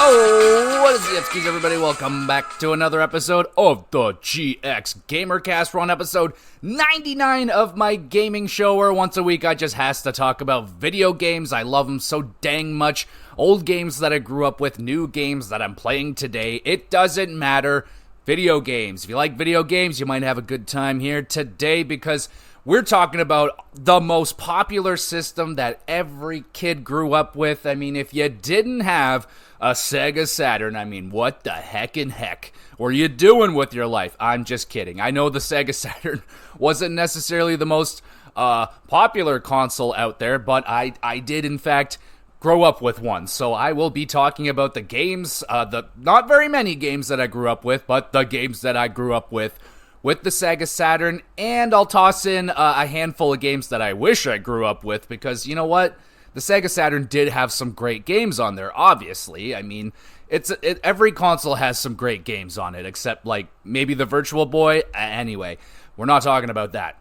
Yo, what is the Epskis, everybody? Welcome back to another episode of the GXGamerCast. We're on episode 99 of my gaming show, where once a week I just has to talk about video games. I love them so dang much. Old games that I grew up with, new games that I'm playing today. It doesn't matter. Video games. If you like video games, you might have a good time here today, because we're talking about the most popular system that every kid grew up with. I mean, if you didn't have a Sega Saturn, I mean, what the heck were you doing with your life? I'm just kidding. I know the Sega Saturn wasn't necessarily the most popular console out there, but I did, in fact, grow up with one. So I will be talking about the games, the not very many games that I grew up with, but the games that I grew up with the Sega Saturn, and I'll toss in a handful of games that I wish I grew up with, because you know what? The Sega Saturn did have some great games on there, obviously. I mean, every console has some great games on it, except like maybe the Virtual Boy. Anyway, we're not talking about that.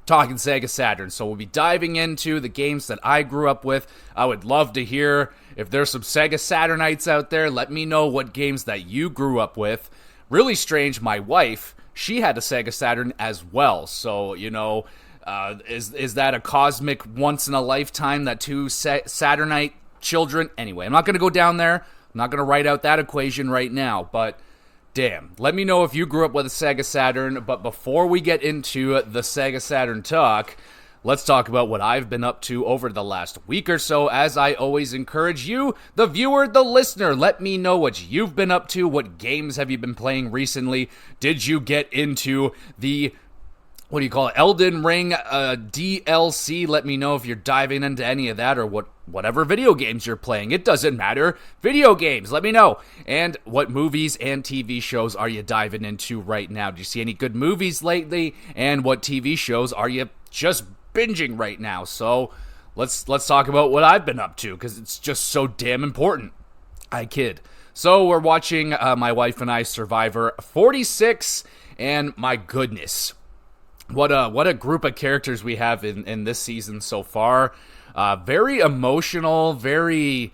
Talking Sega Saturn. So we'll be diving into the games that I grew up with. I would love to hear if there's some Sega Saturnites out there. Let me know what games that you grew up with. Really strange, my wife, she had a Sega Saturn as well. So, you know, is that a cosmic once in a lifetime that two Saturnite children? Anyway, I'm not going to go down there. I'm not going to write out that equation right now, but damn, let me know if you grew up with a Sega Saturn. But before we get into the Sega Saturn talk, let's talk about what I've been up to over the last week or so. As I always encourage you, the viewer, the listener, let me know what you've been up to. What games have you been playing recently? Did you get into the Elden Ring DLC? Let me know if you're diving into any of that, or whatever video games you're playing. It doesn't matter. Video games, let me know. And what movies and TV shows are you diving into right now? Do you see any good movies lately? And what TV shows are you just binging right now? So let's talk about what I've been up to, because it's just so damn important. I kid. So we're watching, my wife and I, Survivor 46, and my goodness, what a group of characters we have in this season so far. Very emotional, very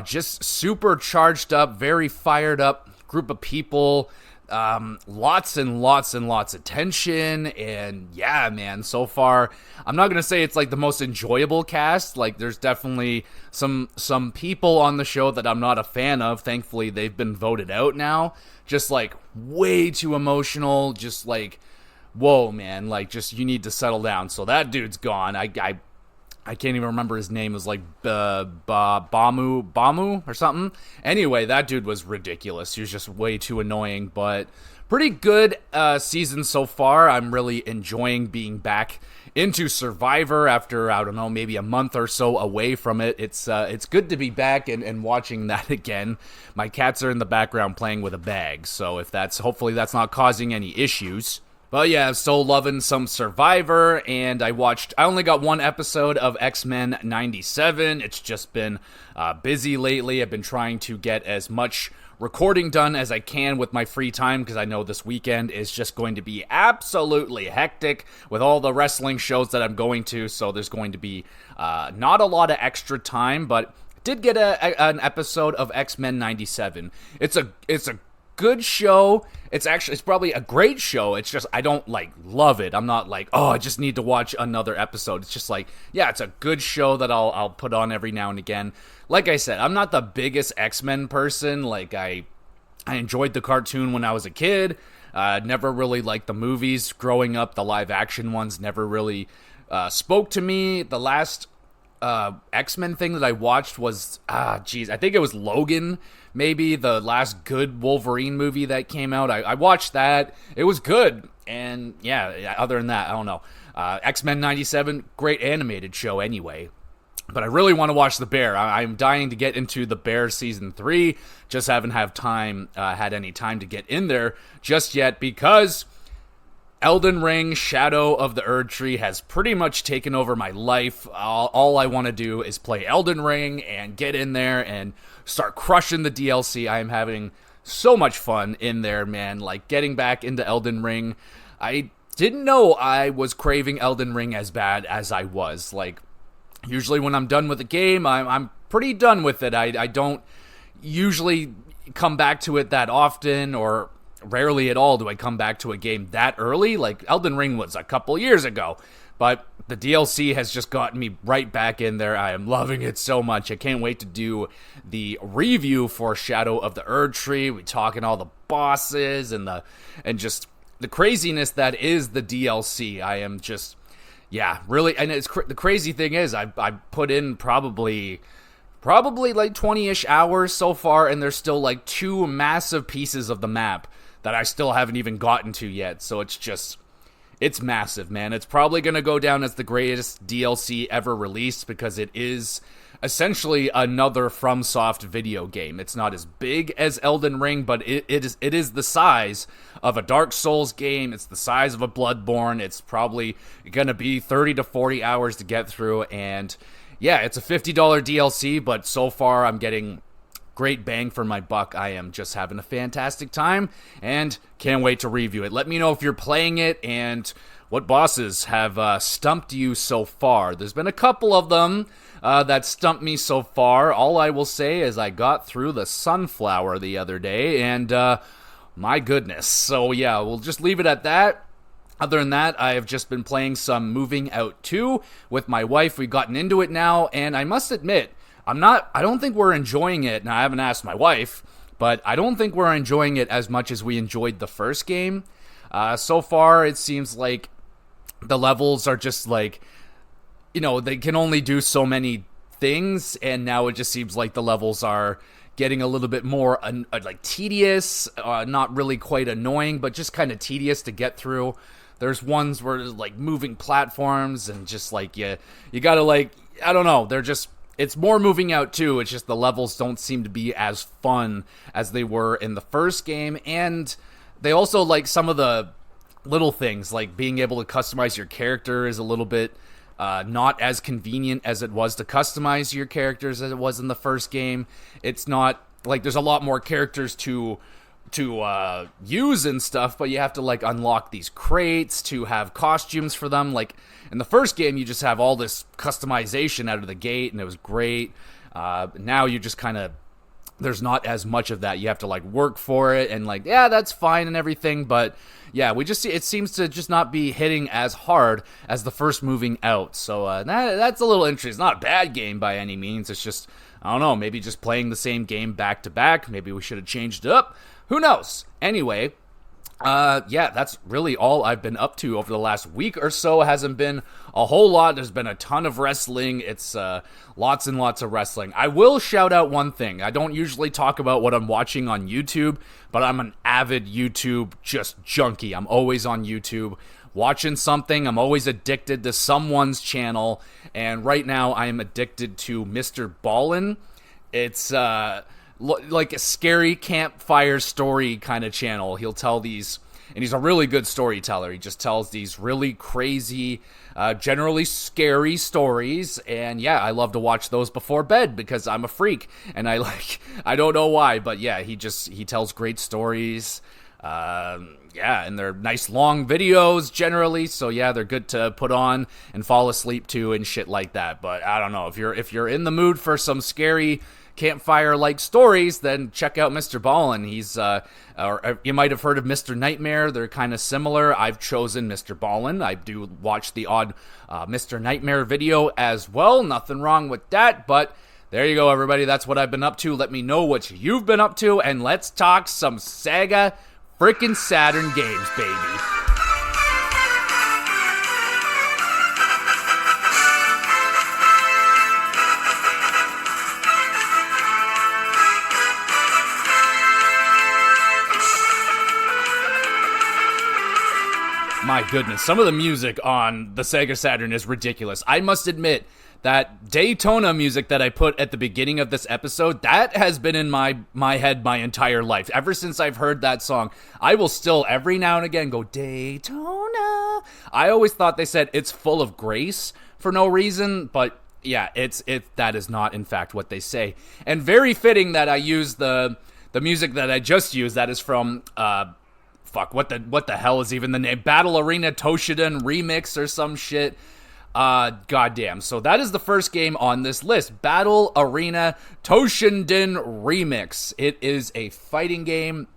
just super charged up, very fired up group of people. Lots and lots and lots of tension, and yeah, man, so far, I'm not gonna say it's like the most enjoyable cast. Like, there's definitely some people on the show that I'm not a fan of. Thankfully, they've been voted out now. Just like way too emotional, just like, whoa, man, like, just, you need to settle down. So that dude's gone. I can't even remember his name. It was like Bamu or something. Anyway, that dude was ridiculous. He was just way too annoying, but pretty good season so far. I'm really enjoying being back into Survivor after, I don't know, maybe a month or so away from it. It's good to be back and watching that again. My cats are in the background playing with a bag, so hopefully that's not causing any issues. But yeah, I'm still loving some Survivor, and I only got one episode of X-Men 97. It's just been busy lately. I've been trying to get as much recording done as I can with my free time, because I know this weekend is just going to be absolutely hectic with all the wrestling shows that I'm going to, so there's going to be not a lot of extra time, but did get an episode of X-Men 97. It's a good show. It's probably a great show. It's just, I don't like love it. I'm not like, oh, I just need to watch another episode. It's just like, yeah, it's a good show that I'll put on every now and again. Like I said, I'm not the biggest X-Men person. Like, I enjoyed the cartoon when I was a kid. Never really liked the movies growing up. The live action ones never really spoke to me. The last X-Men thing that I watched was, I think it was Logan, maybe the last good Wolverine movie that came out. I watched that. It was good. And yeah, other than that, I don't know. X-Men 97, great animated show anyway. But I really want to watch The Bear. I'm dying to get into The Bear Season 3. Just haven't had any time to get in there just yet, because Elden Ring, Shadow of the Erd Tree has pretty much taken over my life. All I want to do is play Elden Ring and get in there and start crushing the DLC. I am having so much fun in there, man. Like, getting back into Elden Ring. I didn't know I was craving Elden Ring as bad as I was. Like, usually when I'm done with a game, I'm pretty done with it. I don't usually come back to it that often, or rarely at all do I come back to a game that early. Like, Elden Ring was a couple years ago, but the DLC has just gotten me right back in there. I am loving it so much. I can't wait to do the review for Shadow of the Erdtree. We talking all the bosses and just the craziness that is the DLC. I am just, yeah, really, and the crazy thing is, I put in probably like 20-ish hours so far, and there's still like 2 massive pieces of the map that I still haven't even gotten to yet. So it's massive, man. It's probably going to go down as the greatest DLC ever released, because it is essentially another FromSoft video game. It's not as big as Elden Ring, but it is the size of a Dark Souls game. It's the size of a Bloodborne. It's probably going to be 30 to 40 hours to get through, and yeah, it's a $50 DLC, but so far I'm getting great bang for my buck. I am just having a fantastic time and can't wait to review it. Let me know if you're playing it and what bosses have stumped you so far. There's been a couple of them that stumped me so far. All I will say is I got through the Sunflower the other day, and my goodness. So yeah, we'll just leave it at that. Other than that, I have just been playing some Moving Out 2 with my wife. We've gotten into it now, and I must admit, I don't think we're enjoying it. Now, I haven't asked my wife, but I don't think we're enjoying it as much as we enjoyed the first game. So far, it seems like the levels are just like, they can only do so many things, and now it just seems like the levels are getting a little bit more like tedious, not really quite annoying, but just kind of tedious to get through. There's ones where there's like moving platforms and just like you gotta, like, I don't know, it's more Moving Out too. It's just the levels don't seem to be as fun as they were in the first game, and they also, like, some of the little things, like being able to customize your character is a little bit not as convenient as it was to customize your characters as it was in the first game. It's not, like, there's a lot more characters to use and stuff, but you have to, like, unlock these crates to have costumes for them. Like, in the first game, you just have all this customization out of the gate, and it was great. Now you just kind of, there's not as much of that. You have to, like, work for it, and, like, yeah, that's fine and everything, but yeah, we just see it seems to just not be hitting as hard as the first Moving Out. So that's a little interesting. It's not a bad game by any means. It's just, I don't know, maybe just playing the same game back to back. Maybe we should have changed it up. Who knows? Anyway, yeah, that's really all I've been up to over the last week or so. It hasn't been a whole lot. There's been a ton of wrestling. It's lots and lots of wrestling. I will shout out one thing. I don't usually talk about what I'm watching on YouTube, but I'm an avid YouTube just junkie. I'm always on YouTube watching something. I'm always addicted to someone's channel, and right now I am addicted to Mr. Ballin. It's like a scary campfire story kind of channel. He'll tell these, and he's a really good storyteller. He just tells these really crazy, generally scary stories, and yeah, I love to watch those before bed because I'm a freak, and I don't know why, but yeah, he tells great stories. Yeah, and they're nice long videos generally, so yeah, they're good to put on and fall asleep to and shit like that. But I don't know, if you're in the mood for some scary campfire-like stories, then check out Mr. Ballin. He's, or you might have heard of Mr. Nightmare. They're kind of similar. I've chosen Mr. Ballin. I do watch the odd Mr. Nightmare video as well. Nothing wrong with that, but there you go, everybody. That's what I've been up to. Let me know what you've been up to, and let's talk some Sega frickin' Saturn games, baby. My goodness, some of the music on the Sega Saturn is ridiculous. I must admit that Daytona music that I put at the beginning of this episode, that has been in my head my entire life. Ever since I've heard that song, I will still every now and again go, Daytona. I always thought they said it's full of grace for no reason, but yeah, that is not in fact what they say. And very fitting that I use the music that I just used, that is from what the hell is even the name? Battle Arena Toshinden Remix or some shit. Goddamn. So that is the first game on this list. Battle Arena Toshinden Remix. It is a fighting game.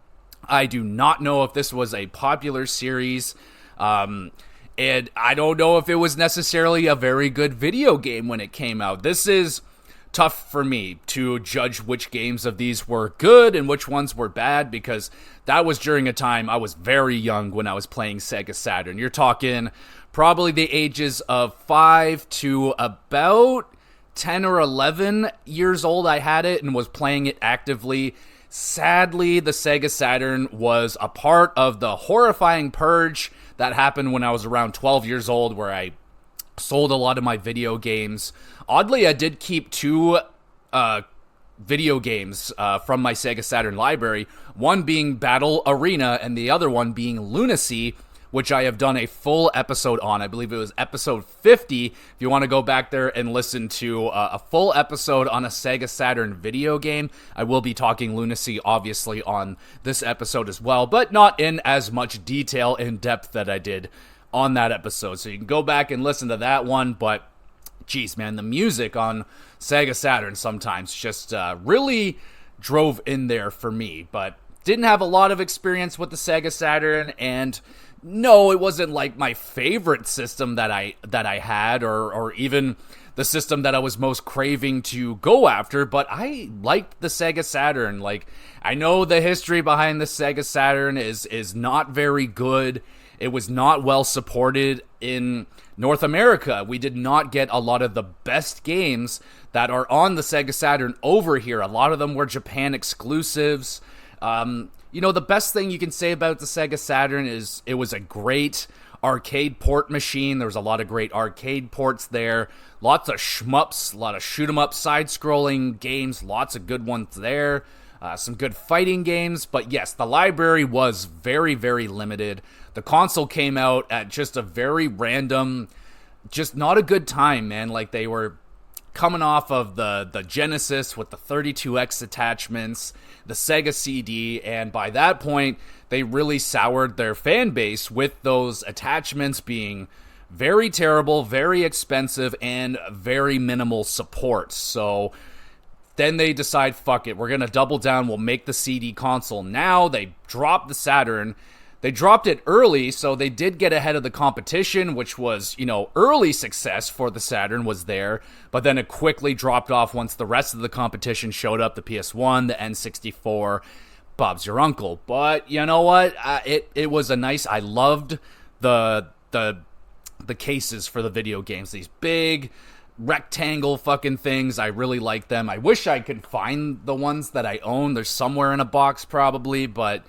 I do not know if this was a popular series. And I don't know if it was necessarily a very good video game when it came out. This is tough for me to judge which games of these were good and which ones were bad, because that was during a time I was very young when I was playing Sega Saturn. You're talking probably the ages of 5 to about 10 or 11 years old. I had it and was playing it actively. Sadly, the Sega Saturn was a part of the horrifying purge that happened when I was around 12 years old, where I sold a lot of my video games. Oddly, I did keep 2 video games from my Sega Saturn library, one being Battle Arena and the other one being Lunacy, which I have done a full episode on. I believe it was episode 50. If you want to go back there and listen to a full episode on a Sega Saturn video game, I will be talking Lunacy, obviously, on this episode as well, but not in as much detail and depth that I did on that episode. So you can go back and listen to that one, but geez, man, the music on Sega Saturn sometimes just really drove in there for me, but didn't have a lot of experience with the Sega Saturn, and no, it wasn't like my favorite system that I had, or even the system that I was most craving to go after, but I liked the Sega Saturn. Like, I know the history behind the Sega Saturn is not very good. It was not well supported in North America. We did not get a lot of the best games that are on the Sega Saturn over here. A lot of them were Japan exclusives. The best thing you can say about the Sega Saturn is it was a great arcade port machine. There was a lot of great arcade ports there. Lots of shmups, a lot of shoot-'em-up side-scrolling games, lots of good ones there. Some good fighting games, but yes, the library was very, very limited. The console came out at just a very random, just not a good time, man. Like, they were coming off of the Genesis with the 32X attachments, the Sega CD, and by that point, they really soured their fan base with those attachments being very terrible, very expensive, and very minimal support. So then they decide, fuck it, we're going to double down, we'll make the CD console. Now they dropped the Saturn. They dropped it early, so they did get ahead of the competition, which was, early success for the Saturn was there, but then it quickly dropped off once the rest of the competition showed up, the PS1, the N64, Bob's your uncle. But you know what? It was a nice, I loved the cases for the video games, these big rectangle fucking things. I really like them. I wish I could find the ones that I own. They're somewhere in a box probably, but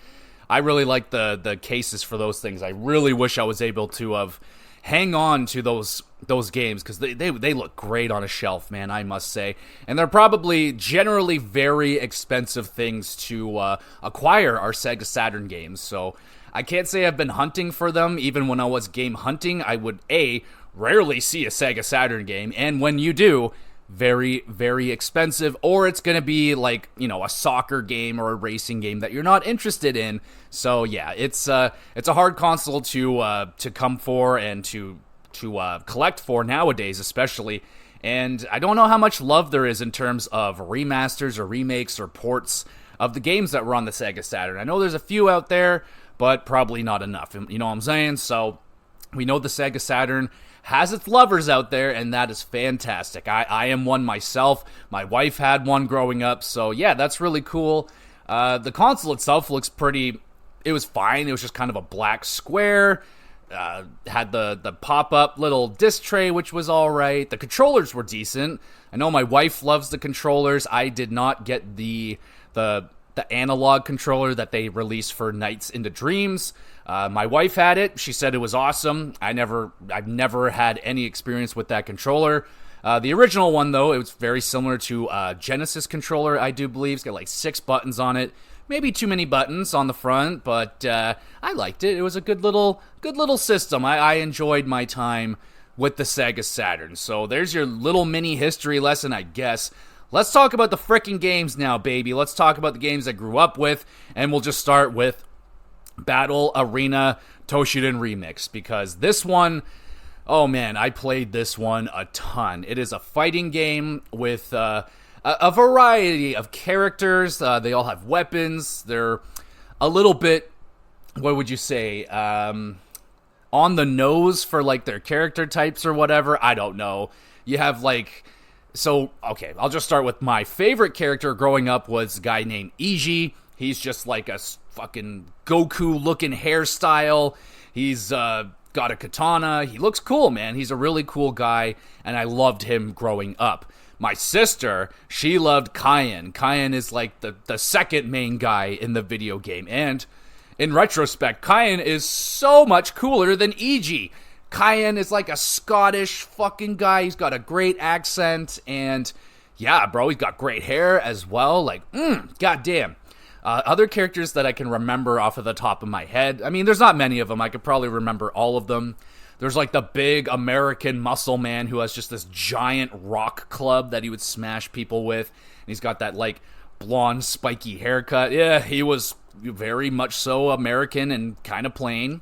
I really like the cases for those things. I really wish I was able to have hang on to those games, because they look great on a shelf, man, I must say. And they're probably generally very expensive things to acquire, our Sega Saturn games. So I can't say I've been hunting for them. Even when I was game hunting, I would rarely see a Sega Saturn game, and when you do, very, very expensive, or it's going to be like, a soccer game or a racing game that you're not interested in. So yeah, it's a hard console to come for and to collect for nowadays, especially. And I don't know how much love there is in terms of remasters or remakes or ports of the games that were on the Sega Saturn. I know there's a few out there, but probably not enough. You know what I'm saying? So we know the Sega Saturn has its lovers out there, and that is fantastic. I am one myself. My wife had one growing up, so yeah, that's really cool. The console itself looks pretty, it was fine. It was just kind of a black square. Had the pop-up little disc tray, which was alright. The controllers were decent. I know my wife loves the controllers. I did not get the analog controller that they released for Nights into Dreams. My wife had it. She said it was awesome. I've never had any experience with that controller. The original one, though, it was very similar to Genesis controller, I do believe. It's got like 6 buttons on it. Maybe too many buttons on the front, but I liked it. It was a good little system. I enjoyed my time with the Sega Saturn. So there's your little mini history lesson, I guess. Let's talk about the frickin' games now, baby. Let's talk about the games I grew up with, and we'll just start with Battle Arena Toshinden Remix, because this one, Oh man, I played this one a ton. It is a fighting game with a variety of characters. They all have weapons. They're a little bit, what would you say, on the nose for like their character types or whatever. I don't know. You have like, so, okay, I'll just start with my favorite character growing up was a guy named Iji. He's just like a fucking Goku-looking hairstyle. He's got a katana. He looks cool, man. He's a really cool guy, and I loved him growing up. My sister, she loved Kyan. Kyan is like the second main guy in the video game, and in retrospect, Kyan is so much cooler than Iji. Kyan is like a Scottish fucking guy. He's got a great accent, and yeah, bro, he's got great hair as well. Like, goddamn. Other characters that I can remember off of the top of my head, I mean, there's not many of them. I could probably remember all of them. There's like the big American muscle man who has just this giant rock club that he would smash people with. And he's got that like blonde spiky haircut. Yeah, he was very much so American and kind of plain.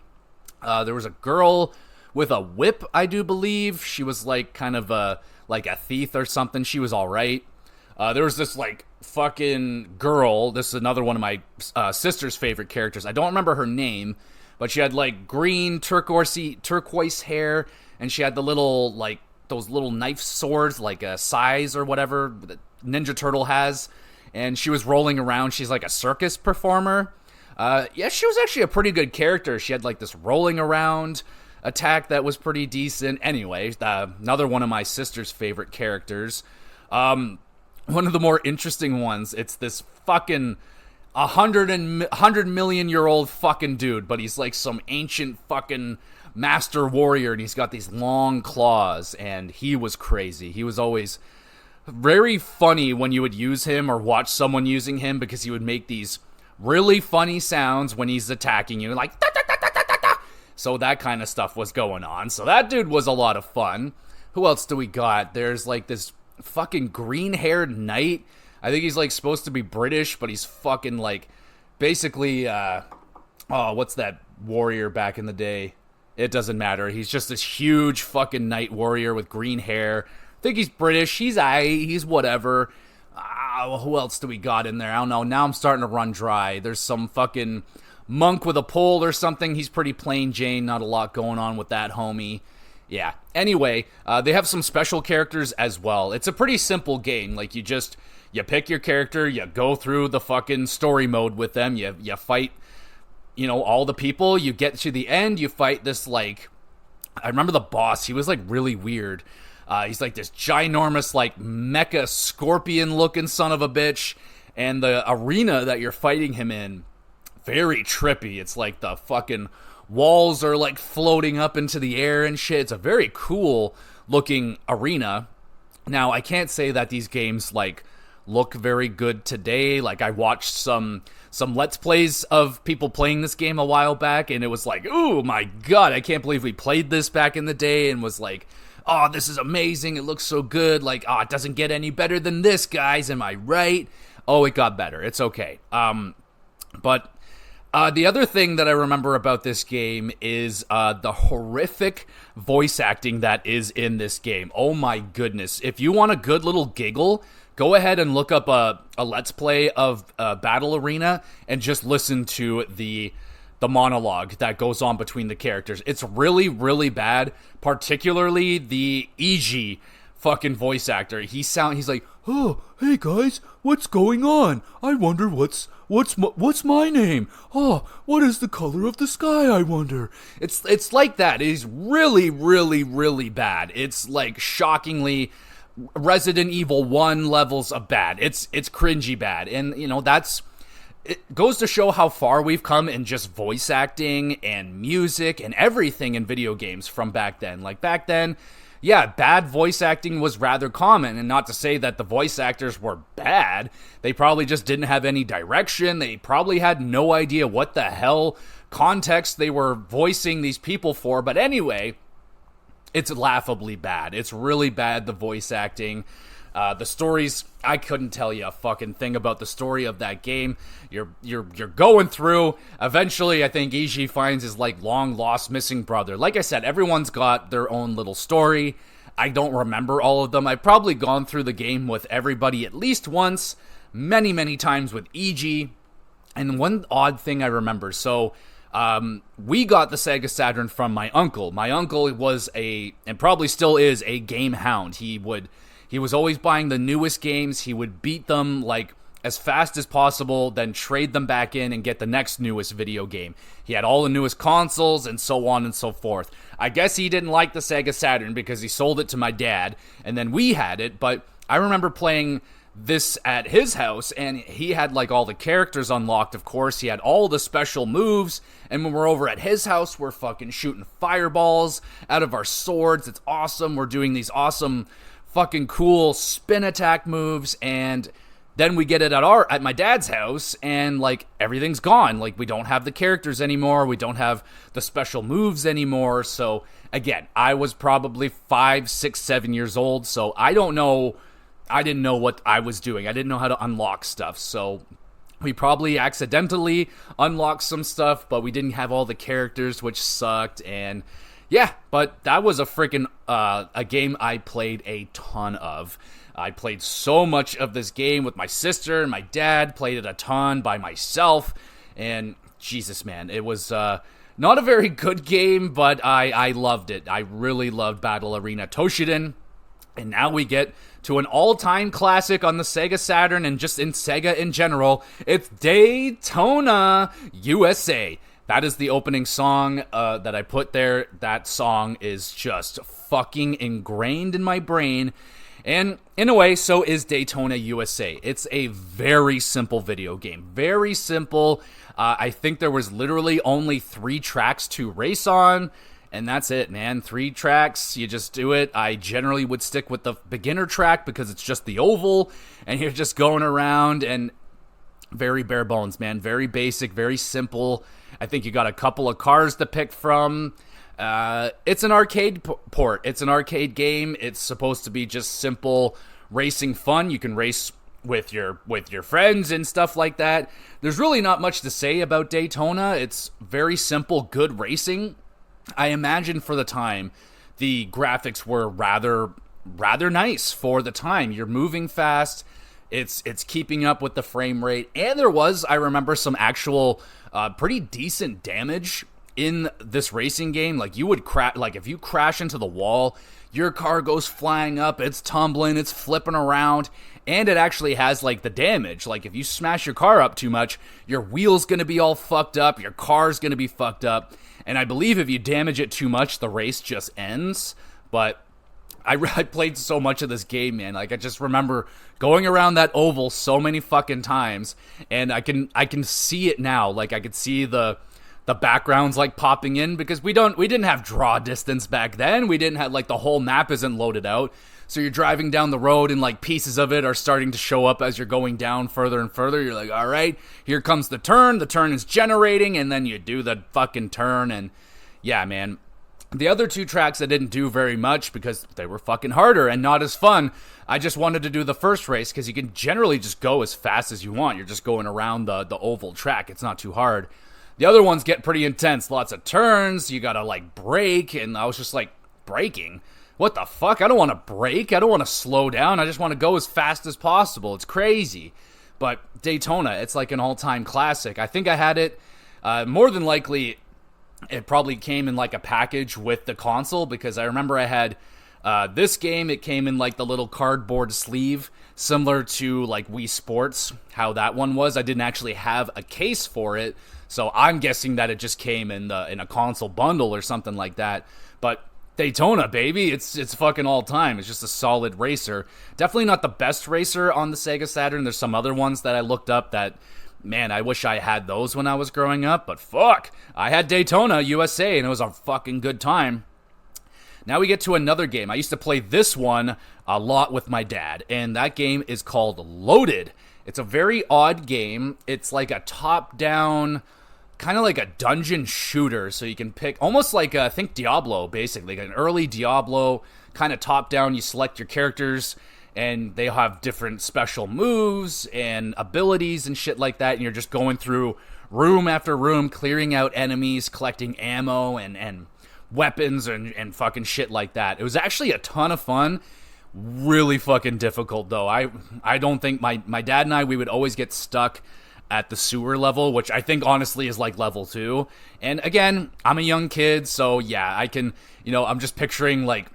There was a girl with a whip, I do believe. She was like kind of a thief or something. She was all right. There was this like fucking girl. This is another one of my sister's favorite characters. I don't remember her name, but she had like green turquoise hair, and she had the little like those little knife swords, like a size or whatever that Ninja Turtle has. And she was rolling around. She's like a circus performer. Yeah, she was actually a pretty good character. She had like this rolling around attack that was pretty decent. Anyway, another one of my sister's favorite characters. One of the more interesting ones, it's this fucking 100 million year old fucking dude, but he's like some ancient fucking master warrior, and he's got these long claws, and he was crazy. He was always very funny when you would use him or watch someone using him, because he would make these really funny sounds when he's attacking you, like da, da, da, da, da, da. So that kind of stuff was going on. So that dude was a lot of fun. Who else do we got? There's like this fucking green-haired knight. I think he's like supposed to be British, but he's fucking like basically what's that warrior back in the day? It doesn't matter. He's just this huge fucking knight warrior with green hair. I think he's British. He's whatever. Who else do we got in there? I don't know. Now I'm starting to run dry. There's some fucking monk with a pole or something. He's pretty plain Jane. Not a lot going on with that homie. Yeah. Anyway, they have some special characters as well. It's a pretty simple game. Like, you pick your character, you go through the fucking story mode with them, you fight, all the people, you get to the end, you fight this, like, I remember the boss, he was, like, really weird. He's, like, this ginormous, like, mecha scorpion-looking son of a bitch, and the arena that you're fighting him in, very trippy. It's, like, the fucking walls are, like, floating up into the air and shit. It's a very cool-looking arena. Now, I can't say that these games, like, look very good today. Like, I watched some Let's Plays of people playing this game a while back, and it was like, ooh, my God, I can't believe we played this back in the day, and was like, oh, this is amazing, it looks so good, like, oh, it doesn't get any better than this, guys, am I right? Oh, it got better, it's okay. But the other thing that I remember about this game is the horrific voice acting that is in this game. Oh my goodness. If you want a good little giggle, go ahead and look up a Let's Play of Battle Arena and just listen to the monologue that goes on between the characters. It's really, really bad, particularly the Iji fucking voice actor. He's like, oh, hey guys, what's going on? I wonder what's my name? Oh, what is the color of the sky, I wonder? It's like that. It's really, really, really bad. It's like shockingly Resident Evil 1 levels of bad. It's cringy bad. And, it goes to show how far we've come in just voice acting and music and everything in video games from back then. Like, back then, yeah, bad voice acting was rather common, and not to say that the voice actors were bad. They probably just didn't have any direction. They probably had no idea what the hell context they were voicing these people for. But anyway, it's laughably bad. It's really bad, the voice acting. The stories, I couldn't tell you a fucking thing about the story of that game. You're going through. Eventually, I think Iji finds his like long lost missing brother. Like I said, everyone's got their own little story. I don't remember all of them. I've probably gone through the game with everybody at least once, many times with Iji. And one odd thing I remember, so we got the Sega Saturn from my uncle. My uncle was and probably still is, a game hound. He was always buying the newest games. He would beat them like as fast as possible, then trade them back in and get the next newest video game. He had all the newest consoles and so on and so forth. I guess he didn't like the Sega Saturn because he sold it to my dad, and then we had it, but I remember playing this at his house, and he had like all the characters unlocked, of course. He had all the special moves, and when we're over at his house, we're fucking shooting fireballs out of our swords. It's awesome. We're doing these awesome fucking cool spin attack moves, and then we get it at my dad's house, and like everything's gone. Like we don't have the characters anymore. We don't have the special moves anymore. So again, I was probably 5, 6, 7 years old. So I didn't know what I was doing. I didn't know how to unlock stuff. So we probably accidentally unlocked some stuff, but we didn't have all the characters, which sucked. And yeah, but that was a game I played a ton of. I played so much of this game with my sister and my dad, played it a ton by myself, and Jesus, man, it was not a very good game, but I loved it. I really loved Battle Arena Toshinden, and now we get to an all-time classic on the Sega Saturn and just in Sega in general. It's Daytona USA. That is the opening song that I put there. That song is just fucking ingrained in my brain. And in a way, so is Daytona USA. It's a very simple video game. Very simple. I think there was literally only 3 tracks to race on. And that's it, man. 3 tracks, you just do it. I generally would stick with the beginner track because it's just the oval. And you're just going around, and very bare bones, man. Very basic, very simple. I think you got a couple of cars to pick from. It's an arcade port. It's an arcade game. It's supposed to be just simple racing fun. You can race with your friends and stuff like that. There's really not much to say about Daytona. It's very simple, good racing. I imagine for the time, the graphics were rather nice for the time. You're moving fast. It's keeping up with the frame rate, and there was, I remember, some actual pretty decent damage in this racing game. Like you would if you crash into the wall, your car goes flying up, it's tumbling, it's flipping around, and it actually has like the damage. Like if you smash your car up too much, your wheel's gonna be all fucked up, your car's gonna be fucked up, and I believe if you damage it too much, the race just ends. But I played so much of this game, man. Like I just remember going around that oval so many fucking times, and I can see it now. Like I could see the backgrounds like popping in, because we didn't have draw distance back then. We didn't have, like, the whole map isn't loaded out. So you're driving down the road and like pieces of it are starting to show up as you're going down further and further. You're like, all right, here comes the turn. The turn is generating, and then you do the fucking turn. And yeah, man. The other 2 tracks I didn't do very much because they were fucking harder and not as fun. I just wanted to do the first race because you can generally just go as fast as you want. You're just going around the oval track. It's not too hard. The other ones get pretty intense. Lots of turns. You gotta like brake. And I was just like, braking? What the fuck? I don't want to brake. I don't want to slow down. I just want to go as fast as possible. It's crazy. But Daytona, it's like an all-time classic. I think I had it, more than likely, it probably came in like a package with the console, because I remember I had this game. It came in like the little cardboard sleeve, similar to like Wii Sports, how that one was. I didn't actually have a case for it, so I'm guessing that it just came in a console bundle or something like that. But Daytona, baby, it's fucking all time. It's just a solid racer. Definitely not the best racer on the Sega Saturn. There's some other ones that I looked up that, man, I wish I had those when I was growing up, but fuck, I had Daytona USA, and it was a fucking good time. Now we get to another game. I used to play this one a lot with my dad, and that game is called Loaded. It's a very odd game. It's like a top-down, kind of like a dungeon shooter, so you can pick, almost like, think Diablo, basically, like an early Diablo, kind of top-down. You select your characters, and they have different special moves and abilities and shit like that, and you're just going through room after room, clearing out enemies, collecting ammo and weapons and fucking shit like that. It was actually a ton of fun. Really fucking difficult, though. I don't think my dad and I, we would always get stuck at the sewer level, which I think honestly is like level 2. And again, I'm a young kid, so yeah, I can, I'm just picturing like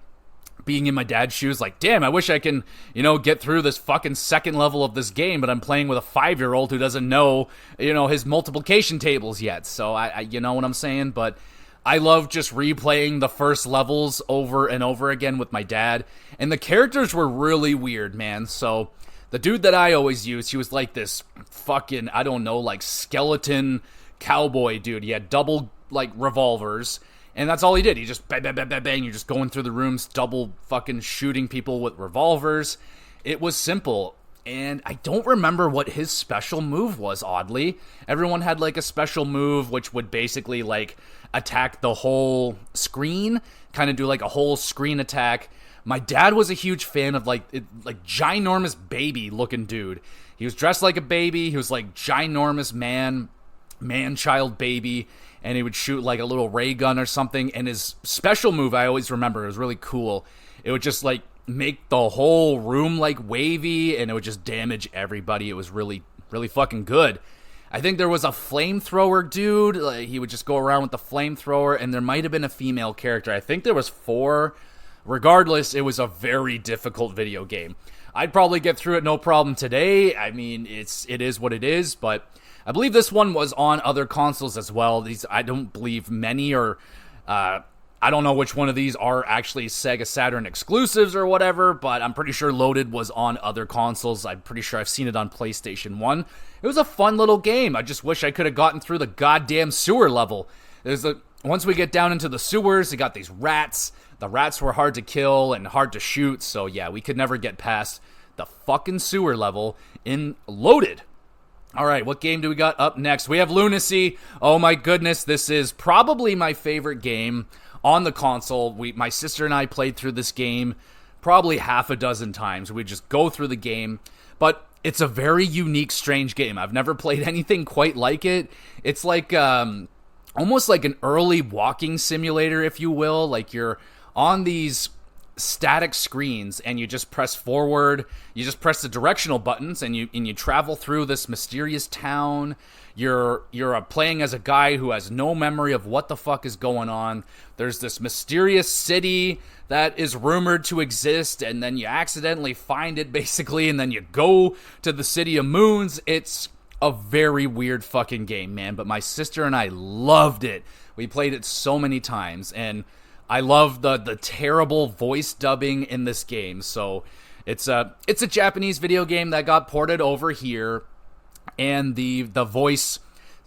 being in my dad's shoes, like, damn, I wish I can, get through this fucking second level of this game, but I'm playing with a 5-year-old who doesn't know, his multiplication tables yet. So I you know what I'm saying? But I love just replaying the first levels over and over again with my dad. And the characters were really weird, man. So the dude that I always used, he was like this fucking, I don't know, like skeleton cowboy dude. He had double, like, revolvers, and that's all he did. He just bang, bang, bang, bang, bang. You're just going through the rooms, double fucking shooting people with revolvers. It was simple, and I don't remember what his special move was, oddly. Everyone had, like, a special move, which would basically, like, attack the whole screen, kind of do, like, a whole screen attack. My dad was a huge fan of, like ginormous baby-looking dude. He was dressed like a baby. He was, like, ginormous man-child baby, and he would shoot, like, a little ray gun or something. And his special move, I always remember, it was really cool. It would just, like, make the whole room, like, wavy, and it would just damage everybody. It was really, really fucking good. I think there was a flamethrower dude. Like, he would just go around with the flamethrower, and there might have been a female character. I think there was 4. Regardless, it was a very difficult video game. I'd probably get through it no problem today. I mean, it is what it is, but I believe this one was on other consoles as well. I don't believe many or I don't know which one of these are actually Sega Saturn exclusives or whatever, but I'm pretty sure Loaded was on other consoles. I'm pretty sure I've seen it on PlayStation 1. It was a fun little game. I just wish I could have gotten through the goddamn sewer level. Once we get down into the sewers, you got these rats. The rats were hard to kill and hard to shoot, so yeah, we could never get past the fucking sewer level in Loaded. Alright, what game do we got up next? We have Lunacy. Oh my goodness, this is probably my favorite game on the console. My sister and I played through this game probably half a dozen times. We'd just go through the game, but it's a very unique, strange game. I've never played anything quite like it. It's like, almost like an early walking simulator, if you will. Like, you're on these static screens and you just press forward, you just press the directional buttons, and you travel through this mysterious town. You're playing as a guy who has no memory of what the fuck is going on. There's this mysterious city that is rumored to exist, and then you accidentally find it, basically, and then you go to the City of Moons. It's a very weird fucking game, man, but my sister and I loved it. We played it so many times, and I love the terrible voice dubbing in this game. So it's a Japanese video game that got ported over here, and the voice,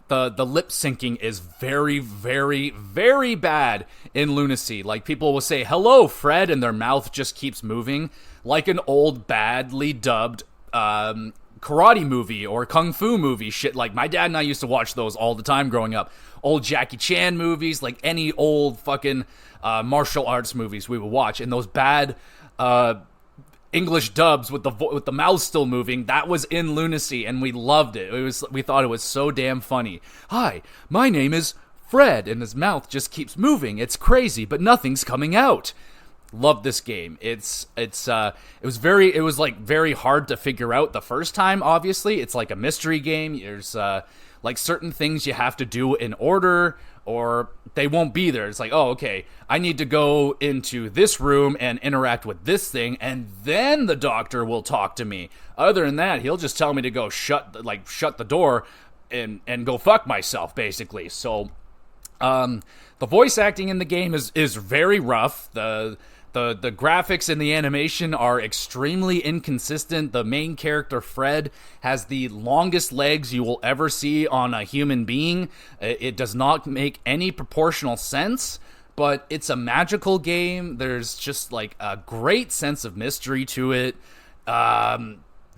the lip syncing is very, very, very bad in Lunacy. Like, people will say, "Hello, Fred," and their mouth just keeps moving like an old, badly dubbed karate movie or kung fu movie shit. Like, my dad and I used to watch those all the time growing up. Old Jackie Chan movies, like any old fucking martial arts movies we would watch, and those bad English dubs with the mouth still moving, that was in Lunacy, and we loved it. We thought it was so damn funny. "Hi, my name is Fred," and his mouth just keeps moving. It's crazy, but nothing's coming out. Love this game. It was like very hard to figure out the first time. Obviously, it's like a mystery game. There's like certain things you have to do in order, or they won't be there. It's like, oh, okay, I need to go into this room and interact with this thing, and then the doctor will talk to me. Other than that, he'll just tell me to go shut the door and go fuck myself, basically. So the voice acting in the game is very rough. The graphics and the animation are extremely inconsistent. The main character, Fred, has the longest legs you will ever see on a human being. It does not make any proportional sense, but it's a magical game. There's just like a great sense of mystery to it.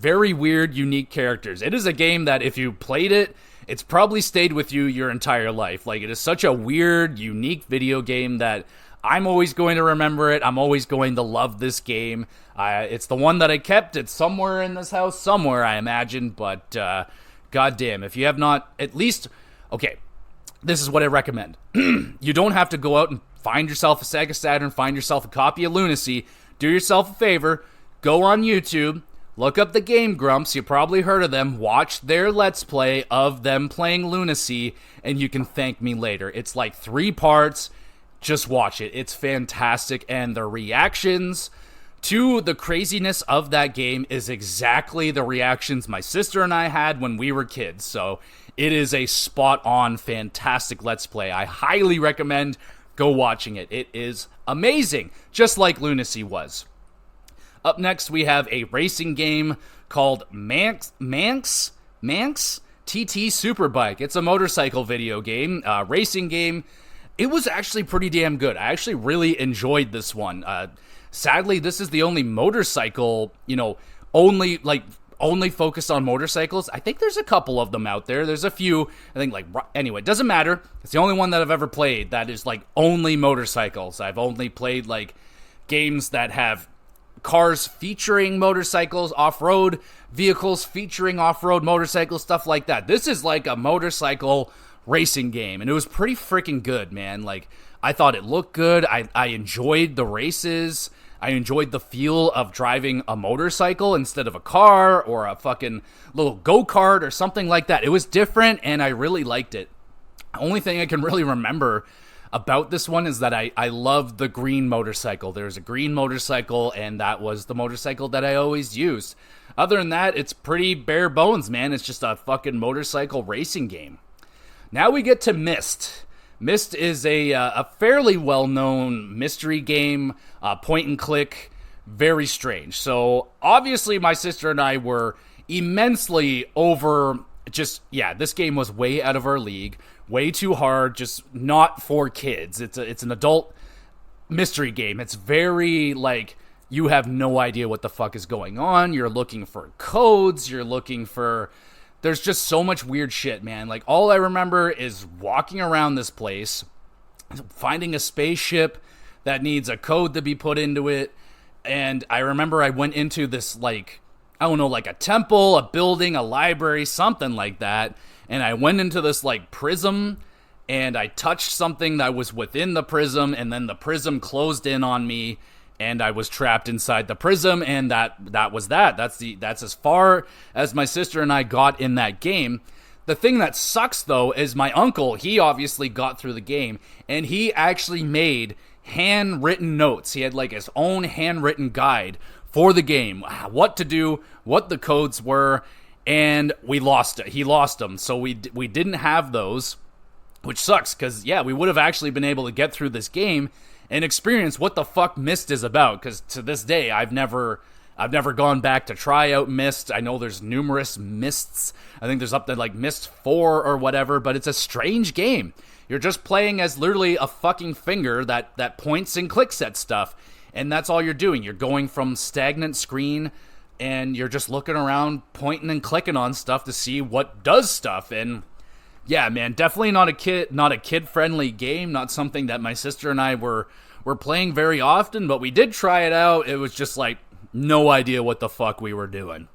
Very weird, unique characters. It is a game that if you played it, it's probably stayed with you your entire life. Like, it is such a weird, unique video game that I'm always going to remember it. I'm always going to love this game. It's the one that I kept. It's somewhere in this house, somewhere, I imagine. But goddamn, if you have not at least... Okay, this is what I recommend. You don't have to go out and find yourself a Sega Saturn, find yourself a copy of Lunacy. Do yourself a favor. Go on YouTube. Look up the Game Grumps, you probably heard of them, watch their Let's Play of them playing Lunacy, and you can thank me later. It's like 3 parts, just watch it. It's fantastic, and the reactions to the craziness of that game is exactly the reactions my sister and I had when we were kids, so it is a spot-on, fantastic Let's Play. I highly recommend go watching it. It is amazing, just like Lunacy was. Up next, we have a racing game called Manx TT Superbike. It's a motorcycle video game, racing game. It was actually pretty damn good. I actually really enjoyed this one. Sadly, this is the only motorcycle, only focused on motorcycles. I think there's a couple of them out there. There's a few. Anyway, it doesn't matter. It's the only one that I've ever played that is, only motorcycles. I've only played, games that have cars featuring motorcycles, off-road vehicles featuring off-road motorcycles, stuff like that. This is like a motorcycle racing game, and it was pretty freaking good, man. I thought it looked good. I enjoyed the races. I enjoyed the feel of driving a motorcycle instead of a car or a fucking little go-kart or something like that. It was different, and I really liked it. The only thing I can really remember about this one is that I loved the green motorcycle. There's a green motorcycle, and that was the motorcycle that I always used. Other than that, it's pretty bare bones, man. It's just a fucking motorcycle racing game. Now we get to Myst. Myst is a fairly well-known mystery game, point and click, very strange. So obviously my sister and I were immensely over this game was way out of our league. Way too hard, just not for kids. It's an adult mystery game. It's very, you have no idea what the fuck is going on. You're looking for codes. There's just so much weird shit, man. All I remember is walking around this place, finding a spaceship that needs a code to be put into it. And I remember I went into this, a temple, a building, a library, something like that. And I went into this, prism, and I touched something that was within the prism, and then the prism closed in on me, and I was trapped inside the prism, and that was that. That's as far as my sister and I got in that game. The thing that sucks, though, is my uncle, he obviously got through the game, and he actually made handwritten notes. He had, his own handwritten guide for the game, what to do, what the codes were, and we lost it. He lost them, so we didn't have those, which sucks, because, we would have actually been able to get through this game and experience what the fuck Myst is about, because to this day, I've never gone back to try out Myst. I know there's numerous Mysts. I think there's up to, Myst 4 or whatever, but it's a strange game. You're just playing as literally a fucking finger that points and clicks at stuff, and that's all you're doing. You're going from stagnant screen, and you're just looking around, pointing and clicking on stuff to see what does stuff. And yeah, man, definitely not a kid-friendly game. Not something that my sister and I were playing very often, but we did try it out. It was just no idea what the fuck we were doing.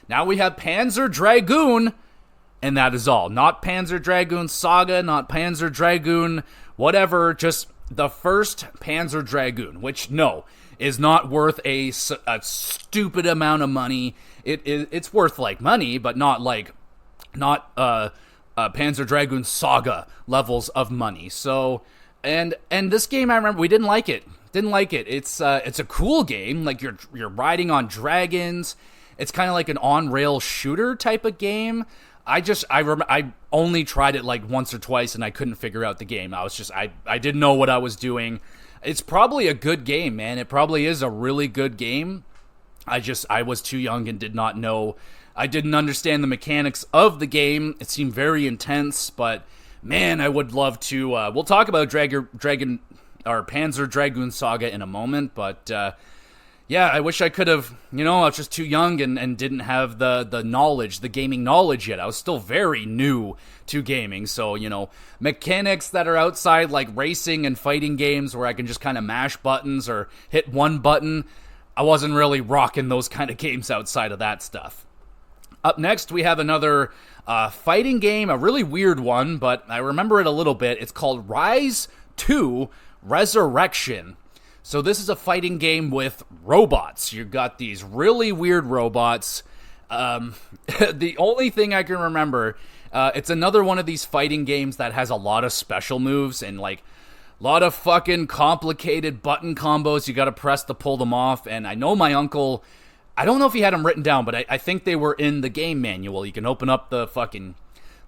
Now we have Panzer Dragoon, and that is all. Not Panzer Dragoon Saga, not Panzer Dragoon whatever, just the first Panzer Dragoon, which, no, is not worth a stupid amount of money. It's worth money, but not Panzer Dragoon Saga levels of money. So, and this game, I remember we didn't like it. It's a cool game. You're riding on dragons. It's kind of like an on-rail shooter type of game. I only tried it once or twice, and I couldn't figure out the game. I didn't know what I was doing. It's probably a good game, man. It probably is a really good game. I was too young and did not know. I didn't understand the mechanics of the game. It seemed very intense, but man, I would love to. We'll talk about Panzer Dragoon Saga in a moment, but Yeah, I wish I could have, I was just too young and didn't have the knowledge, the gaming knowledge yet. I was still very new to gaming. So, mechanics that are outside like racing and fighting games where I can just kind of mash buttons or hit one button, I wasn't really rocking those kind of games outside of that stuff. Up next, we have another fighting game, a really weird one, but I remember it a little bit. It's called Rise 2 Resurrection. So this is a fighting game with robots. You've got these really weird robots. The only thing I can remember, it's another one of these fighting games that has a lot of special moves and like a lot of fucking complicated button combos you got to press to pull them off. And I know my uncle, I don't know if he had them written down, but I think they were in the game manual. You can open up the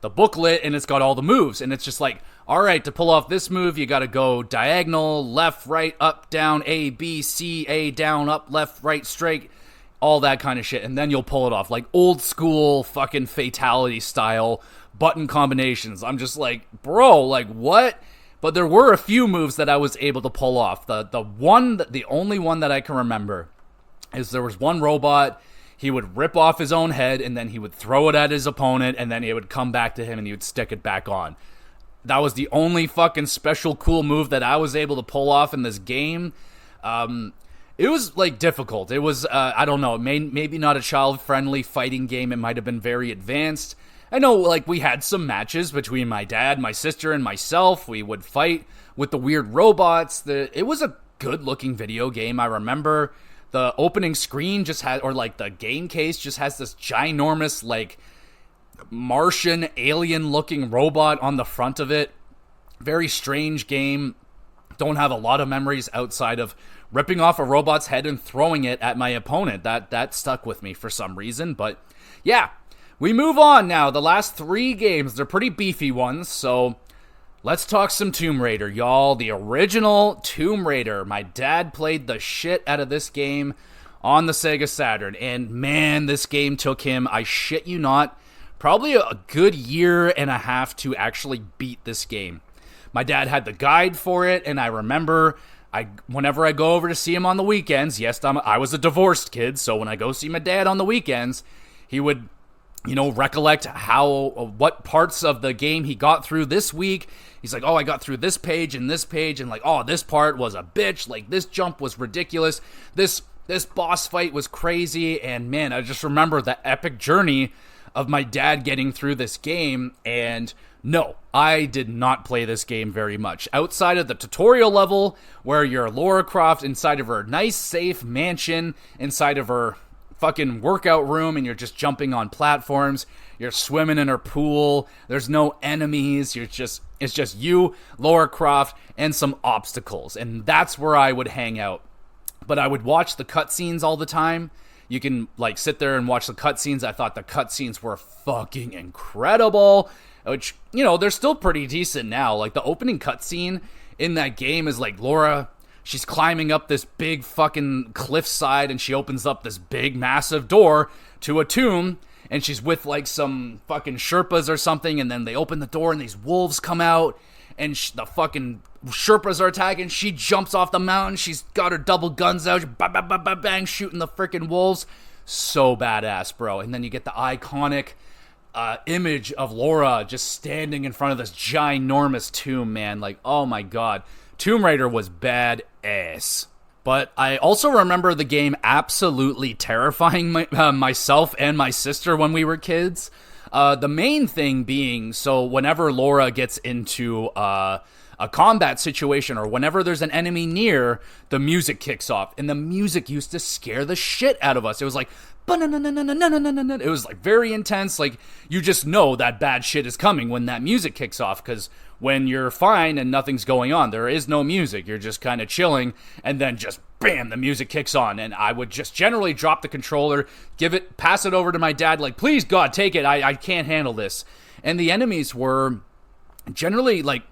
booklet and it's got all the moves. And it's just like, all right, to pull off this move, you got to go diagonal, left, right, up, down, A, B, C, A, down, up, left, right, straight, all that kind of shit. And then you'll pull it off. Like old school fucking fatality style button combinations. I'm just like, bro, like what? But there were a few moves that I was able to pull off. The only one that I can remember is there was one robot. He would rip off his own head and then he would throw it at his opponent and then it would come back to him and he would stick it back on. That was the only fucking special cool move that I was able to pull off in this game. It was like difficult. It was, I don't know, maybe not a child-friendly fighting game. It might have been very advanced. I know, like, we had some matches between my dad, my sister, and myself. We would fight with the weird robots. It was a good-looking video game. I remember the opening screen just had, or like the game case just has this ginormous, like, Martian alien-looking robot on the front of it. Very strange game. Don't have a lot of memories outside of ripping off a robot's head and throwing it at my opponent. That stuck with me for some reason. But yeah, we move on now. The last 3 games, they're pretty beefy ones. So let's talk some Tomb Raider, y'all. The original Tomb Raider. My dad played the shit out of this game on the Sega Saturn. And man, this game took him, I shit you not, probably a good year and a half to actually beat this game. My dad had the guide for it, and I remember whenever I go over to see him on the weekends, yes, I was a divorced kid, so when I go see my dad on the weekends, he would, recollect what parts of the game he got through this week. He's like, oh, I got through this page, and like, oh, this part was a bitch, like, this jump was ridiculous, this boss fight was crazy, and man, I just remember the epic journey of my dad getting through this game. And no, I did not play this game very much. Outside of the tutorial level, where you're Lara Croft inside of her nice, safe mansion, inside of her fucking workout room, and you're just jumping on platforms, you're swimming in her pool, there's no enemies, it's just you, Lara Croft, and some obstacles. And that's where I would hang out. But I would watch the cutscenes all the time. You can, like, sit there and watch the cutscenes. I thought the cutscenes were fucking incredible, which, they're still pretty decent now. Like, the opening cutscene in that game is, like, Laura, she's climbing up this big fucking cliffside, and she opens up this big, massive door to a tomb, and she's with, like, some fucking Sherpas or something, and then they open the door, and these wolves come out, and the fucking Sherpas are attacking. She jumps off the mountain. She's got her double guns out. Bang, bang, bang, bang, bang, shooting the freaking wolves. So badass, bro. And then you get the iconic image of Laura just standing in front of this ginormous tomb, man. Like, oh my god. Tomb Raider was badass. But I also remember the game absolutely terrifying myself and my sister when we were kids. The main thing being, so whenever Laura gets into a combat situation or whenever there's an enemy near, the music kicks off. And the music used to scare the shit out of us. It was like, it was like very intense. Like, you just know that bad shit is coming when that music kicks off, because when you're fine and nothing's going on, there is no music. You're just kind of chilling, and then just bam, the music kicks on, and I would just generally drop the controller, pass it over to my dad, like, please, God, take it, I can't handle this. And the enemies were generally, like,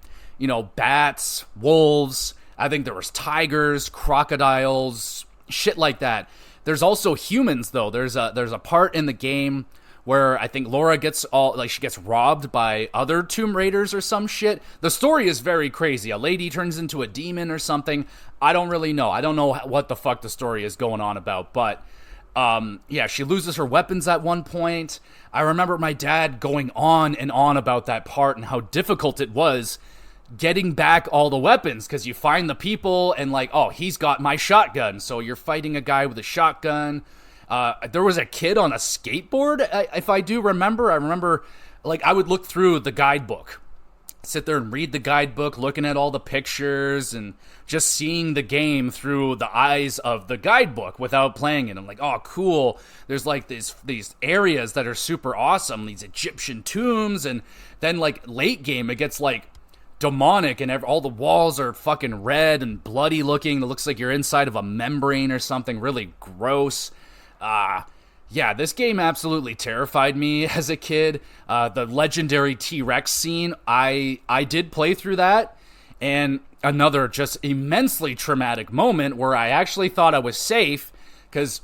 bats, wolves, I think there was tigers, crocodiles, shit like that. There's also humans, though. There's a part in the game where I think Laura gets she gets robbed by other Tomb Raiders or some shit. The story is very crazy. A lady turns into a demon or something. I don't really know. I don't know what the fuck the story is going on about, but yeah, she loses her weapons at one point. I remember my dad going on and on about that part and how difficult it was getting back all the weapons, because you find the people and like, oh, he's got my shotgun, so you're fighting a guy with a shotgun. There was a kid on a skateboard, if I do remember. I remember, like, I would look through the guidebook, sit there and read the guidebook, looking at all the pictures and just seeing the game through the eyes of the guidebook without playing it. I'm like, oh, cool. There's like these areas that are super awesome, these Egyptian tombs, and then like late game it gets like demonic and all the walls are fucking red and bloody looking. It looks like you're inside of a membrane or something really gross. Yeah, this game absolutely terrified me as a kid. The legendary T-Rex scene, I did play through that, and another just immensely traumatic moment where I actually thought I was safe, because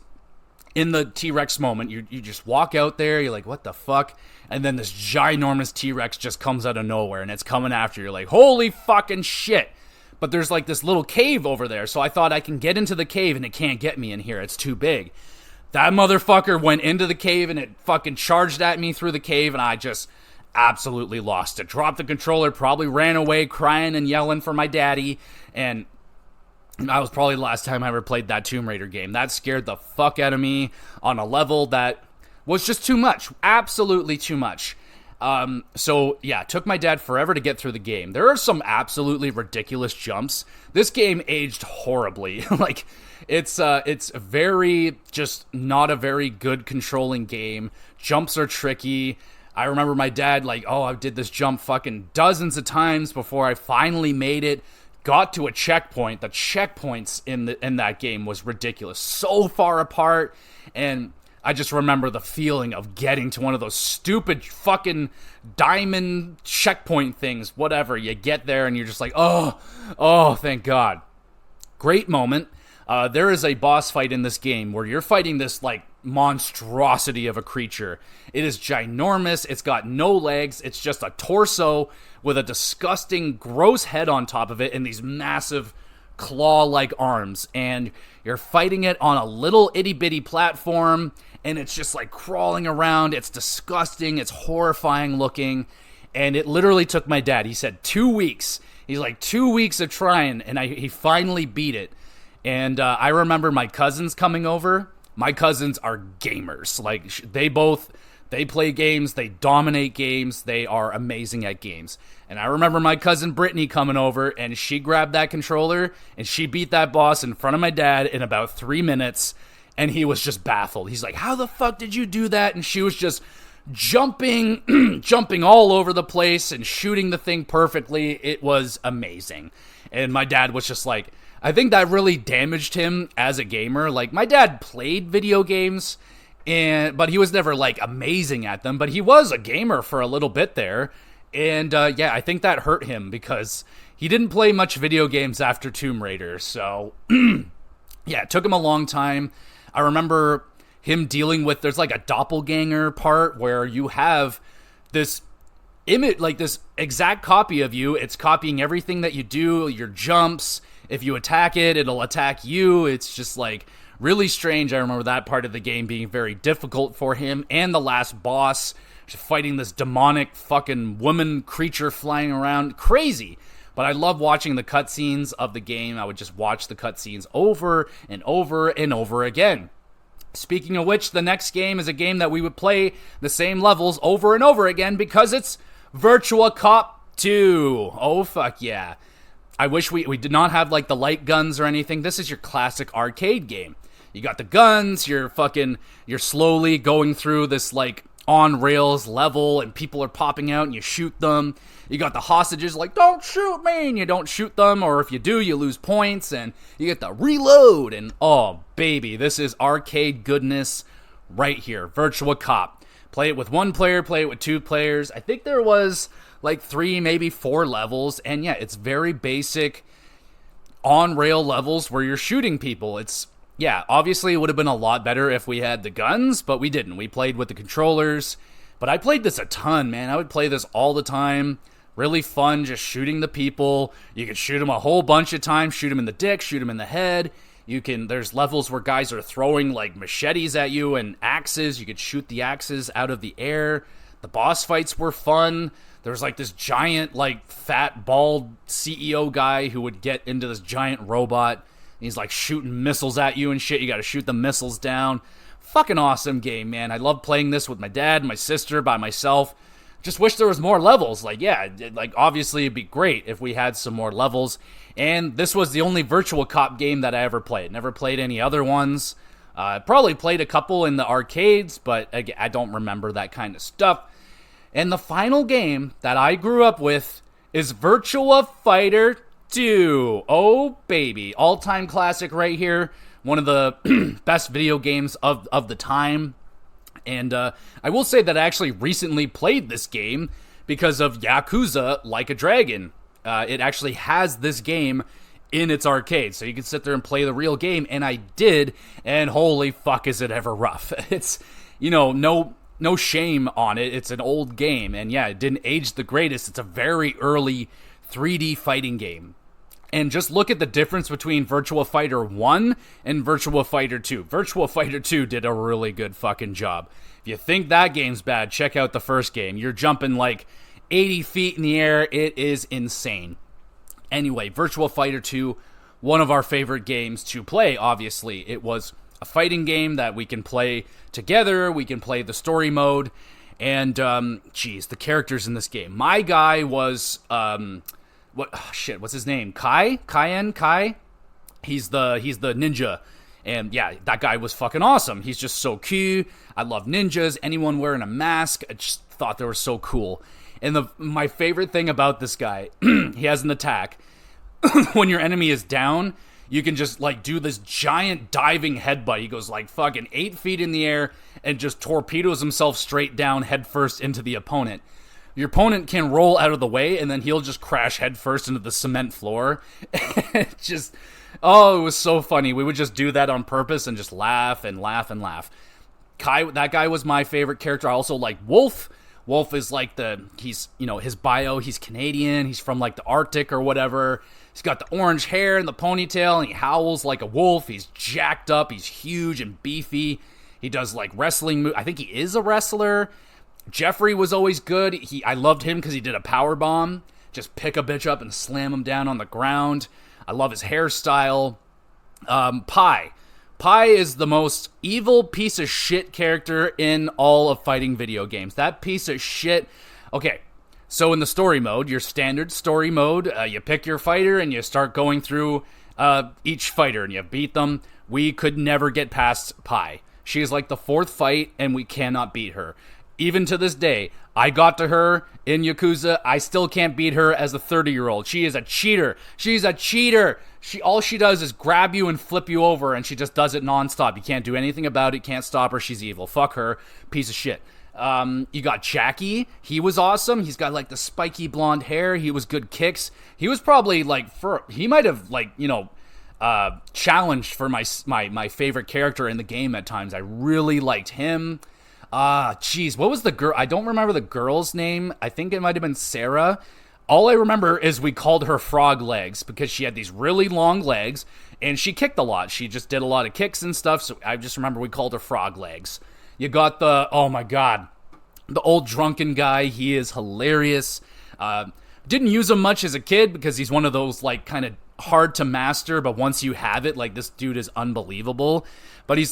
in the T-Rex moment, you just walk out there, you're like, what the fuck? And then this ginormous T-Rex just comes out of nowhere, and it's coming after you. You're like, holy fucking shit. But there's like this little cave over there, so I thought I can get into the cave, and it can't get me in here. It's too big. That motherfucker went into the cave, and it fucking charged at me through the cave, and I just absolutely lost it. Dropped the controller, probably ran away crying and yelling for my daddy, and that was probably the last time I ever played that Tomb Raider game. That scared the fuck out of me on a level that was just too much. Absolutely too much. So yeah, it took my dad forever to get through the game. There are some absolutely ridiculous jumps. This game aged horribly. Like, it's very, just not a very good controlling game. Jumps are tricky. I remember my dad like, oh, I did this jump fucking dozens of times before I finally made it. Got to a checkpoint. The checkpoints in that game was ridiculous. So far apart, and I just remember the feeling of getting to one of those stupid fucking diamond checkpoint things, whatever. You get there and you're just like, oh, thank God. Great moment. There is a boss fight in this game where you're fighting this like monstrosity of a creature. It is ginormous. It's got no legs. It's just a torso with a disgusting, gross head on top of it and these massive claw-like arms. And you're fighting it on a little itty-bitty platform, and it's just like crawling around. It's disgusting. It's horrifying looking. And it literally took my dad, he said 2 weeks. He's like 2 weeks of trying, and he finally beat it. And I remember my cousins coming over. My cousins are gamers. Like, they play games, they dominate games, they are amazing at games. And I remember my cousin Brittany coming over, and she grabbed that controller, and she beat that boss in front of my dad in about 3 minutes, and he was just baffled. He's like, how the fuck did you do that? And she was just jumping all over the place and shooting the thing perfectly. It was amazing. And my dad was just like, I think that really damaged him as a gamer. Like, my dad played video games, but he was never like amazing at them, but he was a gamer for a little bit there. And yeah, I think that hurt him because he didn't play much video games after Tomb Raider. So yeah, it took him a long time. I remember him dealing with, there's like a doppelganger part where you have this image, like this exact copy of you. It's copying everything that you do, your jumps. If you attack it, it'll attack you. It's just like really strange. I remember that part of the game being very difficult for him. And the last boss, fighting this demonic fucking woman creature flying around. Crazy. But I love watching the cutscenes of the game. I would just watch the cutscenes over and over and over again. Speaking of which, the next game is a game that we would play the same levels over and over again because it's Virtua Cop 2. Oh, fuck yeah. I wish we did not have like the light guns or anything. This is your classic arcade game. You got the guns, you're slowly going through this like on rails level and people are popping out and you shoot them. You got the hostages like, don't shoot me, and you don't shoot them, or if you do, you lose points, and you get the reload, and oh baby, this is arcade goodness right here. Virtua Cop. Play it with one player, play it with two players. I think there was like 3, maybe 4 levels, and yeah, it's very basic on-rail levels where you're shooting people. It's yeah, obviously it would have been a lot better if we had the guns, but we didn't. We played with the controllers. But I played this a ton, man. I would play this all the time. Really fun, just shooting the people. You could shoot them a whole bunch of times. Shoot them in the dick, shoot them in the head. There's levels where guys are throwing like machetes at you and axes. You could shoot the axes out of the air. The boss fights were fun. There was like this giant, like fat, bald CEO guy who would get into this giant robot. He's like shooting missiles at you and shit. You gotta shoot the missiles down. Fucking awesome game, man. I love playing this with my dad, my sister, by myself. Just wish there was more levels. Like, yeah, like obviously it'd be great if we had some more levels. And this was the only Virtual Cop game that I ever played. Never played any other ones. Probably played a couple in the arcades, but again, I don't remember that kind of stuff. And the final game that I grew up with is Virtua Fighter 2. Oh, baby. All-time classic right here. One of the best video games of the time. And I will say that I actually recently played this game because of Yakuza Like a Dragon. It actually has this game in its arcade, so you can sit there and play the real game, and I did, and holy fuck is it ever rough. It's, no shame on it. It's an old game, and yeah, it didn't age the greatest. It's a very early 3D fighting game. And just look at the difference between Virtua Fighter 1 and Virtua Fighter 2. Virtua Fighter 2 did a really good fucking job. If you think that game's bad, check out the first game. You're jumping like 80 feet in the air. It is insane. Anyway, Virtua Fighter 2, one of our favorite games to play, obviously. It was a fighting game that we can play together. We can play the story mode. And, the characters in this game. My guy was... what's his name? Kai? He's the ninja. And yeah, that guy was fucking awesome. He's just so cute. I love ninjas. Anyone wearing a mask, I just thought they were so cool. And my favorite thing about this guy, he has an attack. When your enemy is down, you can just like do this giant diving headbutt. He goes like fucking 8 feet in the air and just torpedoes himself straight down headfirst into the opponent. Your opponent can roll out of the way, and then he'll just crash headfirst into the cement floor. It was so funny. We would just do that on purpose and just laugh and laugh and laugh. That guy was my favorite character. I also like Wolf. Wolf is like his bio, he's Canadian. He's from like the Arctic or whatever. He's got the orange hair and the ponytail, and he howls like a wolf. He's jacked up. He's huge and beefy. He does like wrestling moves. I think he is a wrestler. Jeffrey was always good. I loved him because he did a power bomb. Just pick a bitch up and slam him down on the ground. I love his hairstyle. Pi is the most evil piece of shit character in all of fighting video games. That piece of shit. Okay, so in the story mode, your standard story mode, you pick your fighter and you start going through each fighter and you beat them. We could never get past Pi. She is like the fourth fight and we cannot beat her. Even to this day, I got to her in Yakuza. I still can't beat her as a 30-year-old. She is a cheater. She's a cheater. All she does is grab you and flip you over, and she just does it nonstop. You can't do anything about it. Can't stop her. She's evil. Fuck her. Piece of shit. You got Jackie. He was awesome. He's got like the spiky blonde hair. He was good kicks. He was probably like he might have like challenged for my favorite character in the game at times. I really liked him. What was the girl? I don't remember the girl's name. I think it might have been Sarah. All I remember is we called her Frog Legs because she had these really long legs and she kicked a lot. She just did a lot of kicks and stuff. So I just remember we called her Frog Legs. You got the old drunken guy. He is hilarious. Didn't use him much as a kid because he's one of those like kind of hard to master. But once you have it, like this dude is unbelievable. But he's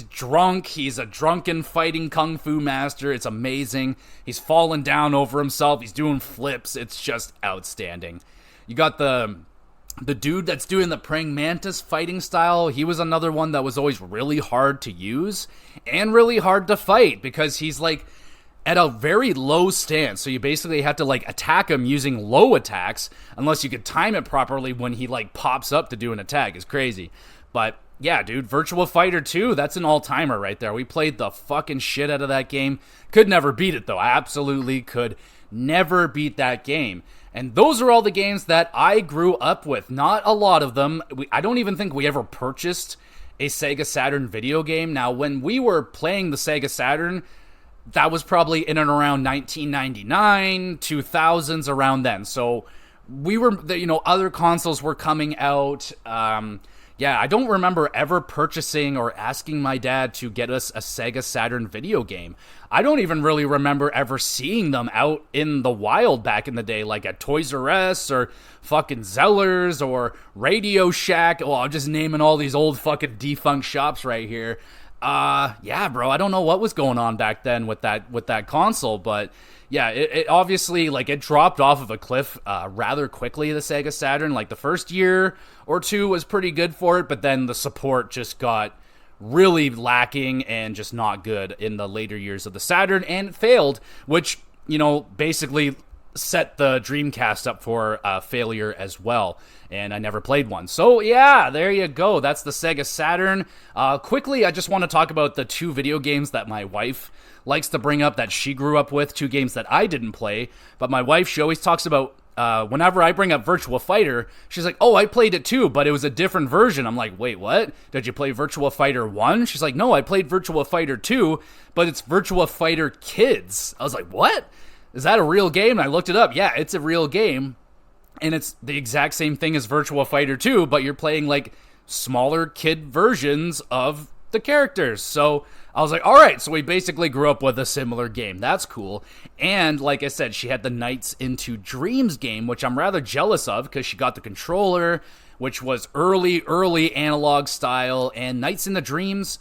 drunk. He's a drunken fighting kung fu master. It's amazing. He's fallen down over himself. He's doing flips. It's just outstanding. You got the dude that's doing the praying mantis fighting style. He was another one that was always really hard to use and really hard to fight because he's like at a very low stance. So you basically have to like attack him using low attacks unless you could time it properly when he like pops up to do an attack. It's crazy. But yeah, dude, Virtua Fighter 2, that's an all-timer right there. We played the fucking shit out of that game. Could never beat it, though. I absolutely could never beat that game. And those are all the games that I grew up with. Not a lot of them. I don't even think we ever purchased a Sega Saturn video game. Now, when we were playing the Sega Saturn, that was probably in and around 1999, 2000s, around then. So we were, other consoles were coming out. I don't remember ever purchasing or asking my dad to get us a Sega Saturn video game. I don't even really remember ever seeing them out in the wild back in the day, like at Toys R Us or fucking Zellers or Radio Shack. Well, I'm just naming all these old fucking defunct shops right here. Bro, I don't know what was going on back then with that console, but yeah, it obviously, like, it dropped off of a cliff rather quickly, the Sega Saturn. Like, the first year or two was pretty good for it, but then the support just got really lacking and just not good in the later years of the Saturn, and it failed, which, basically set the Dreamcast up for failure as well, and I never played one. So yeah, there you go. That's the Sega Saturn. Quickly, I just want to talk about the two video games that my wife likes to bring up that she grew up with, two games that I didn't play, but my wife, she always talks about, whenever I bring up Virtua Fighter, she's like, oh, I played it too, but it was a different version. I'm like, wait, what? Did you play Virtua Fighter 1? She's like, no, I played Virtua Fighter 2, but it's Virtua Fighter Kids. I was like, what? Is that a real game? And I looked it up. Yeah, it's a real game, and it's the exact same thing as Virtua Fighter 2, but you're playing, like, smaller kid versions of the characters. So I was like, all right, so we basically grew up with a similar game. That's cool. And like I said, she had the Nights into Dreams game, which I'm rather jealous of because she got the controller, which was early analog style. And Nights into Dreams,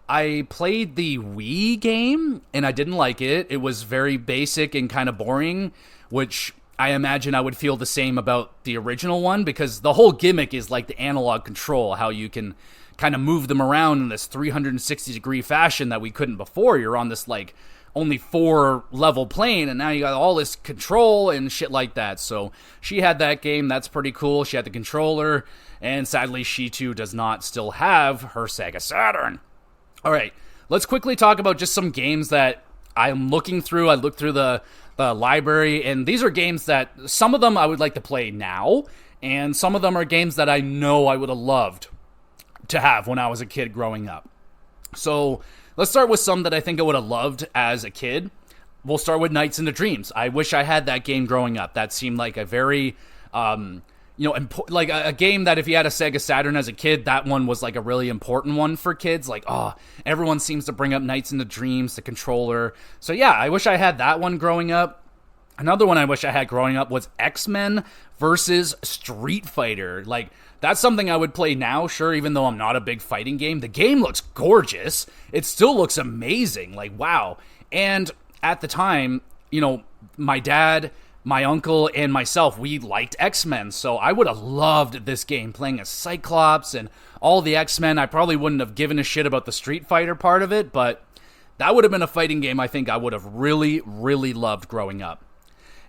I played the Wii game and I didn't like it. It was very basic and kind of boring, which I imagine I would feel the same about the original one, because the whole gimmick is like the analog control, how you can kind of move them around in this 360-degree fashion that we couldn't before. You're on this, like, only 4-level plane, and now you got all this control and shit like that. So she had that game. That's pretty cool. She had the controller, and sadly, she, too, does not still have her Sega Saturn. All right, let's quickly talk about just some games that I'm looking through. I looked through the library, and these are games that some of them I would like to play now, and some of them are games that I know I would have loved to have when I was a kid growing up. So let's start with some that I think I would have loved as a kid. We'll start with Nights into Dreams. I wish I had that game growing up. That seemed like a very, like a game that if you had a Sega Saturn as a kid, that one was like a really important one for kids. Like, everyone seems to bring up Nights into Dreams, the controller. So yeah, I wish I had that one growing up. Another one I wish I had growing up was X-Men versus Street Fighter. Like, that's something I would play now, sure, even though I'm not a big fighting game. The game looks gorgeous. It still looks amazing. Like, wow. And at the time, my dad, my uncle, and myself, we liked X-Men. So I would have loved this game, playing as Cyclops and all the X-Men. I probably wouldn't have given a shit about the Street Fighter part of it, but that would have been a fighting game I think I would have really, really loved growing up.